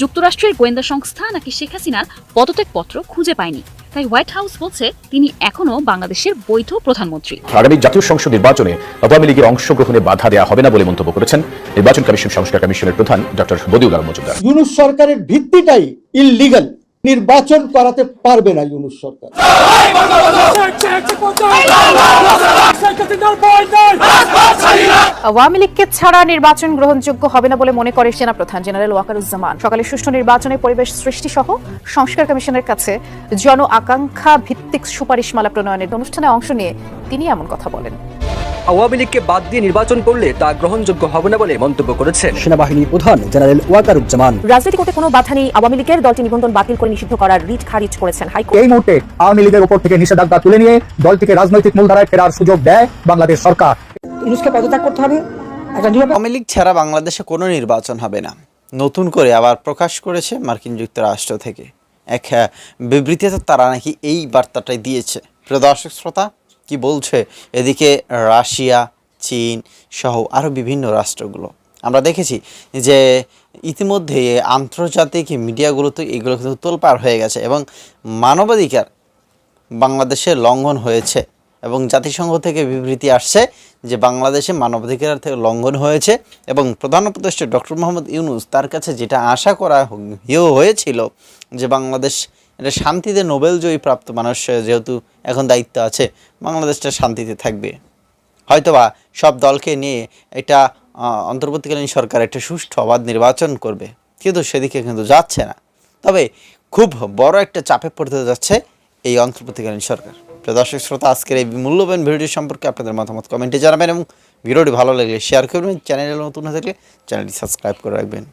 যুক্তরাষ্ট্রের গোয়েন্দা সংস্থা নাকি শেখ হাসিনার পদত্যাগপত্র খুঁজে পায়নি, তাই হোয়াইট হাউস বলছে তিনি এখনো বাংলাদেশের বৈধ প্রধানমন্ত্রী। আগামী জাতীয় সংসদ নির্বাচনে আওয়ামী লীগের অংশগ্রহণে বাধা দেওয়া হবে না বলে মন্তব্য করেছেন নির্বাচন কমিশন সংস্কার কমিশনের প্রধান ডক্টর বদিউল আলম মজুমদার। ইউনূস সরকারের ভিত্তিটাই ইললিগাল, নির্বাচন করাতে পারবে না ইউনূস সরকার। আওয়ামী লীগকে ছাড়া নির্বাচন গ্রহণযোগ্য হবে না বলে মনে করে সেনাপ্রধান জেনারেল ওয়াকারুজ্জামান। সকালে সুষ্ঠু নির্বাচনের পরিবেশ সৃষ্টি সহ সংস্কার কমিশনের কাছে জন আকাঙ্ক্ষা ভিত্তিক সুপারিশমালা প্রণয়নের অনুষ্ঠানে অংশ নিয়ে তিনি এমন কথা বলেন। আওয়ামী লীগকে বাদ দিয়ে নির্বাচন করলে তা গ্রহণযোগ্য হবে না বলে মন্তব্য করেছেন সেনাবাহিনী প্রধান জেনারেল ওয়াকারুজ্জামান। রাজনৈতিক কোর্টে কোনো বাধা নেই, আওয়ামী লীগের দলটি নিবন্ধন বাতিল করে নিষিদ্ধ করার রিট খারিজ করেছেন হাইকোর্ট। এই মুহূর্তে আওয়ামী লীগের উপর থেকে নিষেধাজ্ঞা তুলে নিয়ে দলটিকে রাজনৈতিক মূলধারায় ফেরার সুযোগ দেয় বাংলাদেশ সরকার। ইউনূসকে পদত্যাগ করতে হবে। আওয়ামী লীগ ছাড়া বাংলাদেশে কোনো নির্বাচন হবে না, নতুন করে আবার প্রকাশ করেছে মার্কিন যুক্তরাষ্ট্র থেকে এক বিবৃতিতে তারা নাকি এই বার্তাটাই দিয়েছে। প্রিয় দর্শক শ্রোতা, কি বলছে এদিকে রাশিয়া, চীন সহ আরও বিভিন্ন রাষ্ট্রগুলো আমরা দেখেছি যে ইতিমধ্যে আন্তর্জাতিক মিডিয়াগুলোতে এগুলো কিন্তু তোলপাড় হয়ে গেছে এবং মানবাধিকার বাংলাদেশে লঙ্ঘন হয়েছে এবং জাতিসংঘ থেকে বিবৃতি আসছে যে বাংলাদেশে মানবাধিকার থেকে লঙ্ঘন হয়েছে এবং প্রধান উপদেষ্টা ডক্টর মোহাম্মদ ইউনূস তার কাছে যেটা আশা করা হয়েছিল যে বাংলাদেশ এটা শান্তিতে নোবেলজয়ী প্রাপ্ত মানুষ যেহেতু এখন দায়িত্ব আছে, বাংলাদেশটা শান্তিতে থাকবে, হয়তোবা সব দলকে নিয়ে এটা অন্তর্বর্তীকালীন সরকার একটা সুষ্ঠু অবাধ নির্বাচন করবে, কিন্তু সেদিকে কিন্তু যাচ্ছে না। তবে খুব বড় একটা চাপে পড়তে যাচ্ছে এই অন্তর্বর্তীকালীন সরকার। দর্শক শ্রোতা, আজকের এই মূল্যবান ভিডিও সম্পর্কে আপনাদের মতামত কমেন্টে জানাবেন এবং ভিডিওটি ভালো লাগলে শেয়ার করবেন। চ্যানেলে নতুন হয়ে থাকলে চ্যানেলটি সাবস্ক্রাইব করে রাখবেন।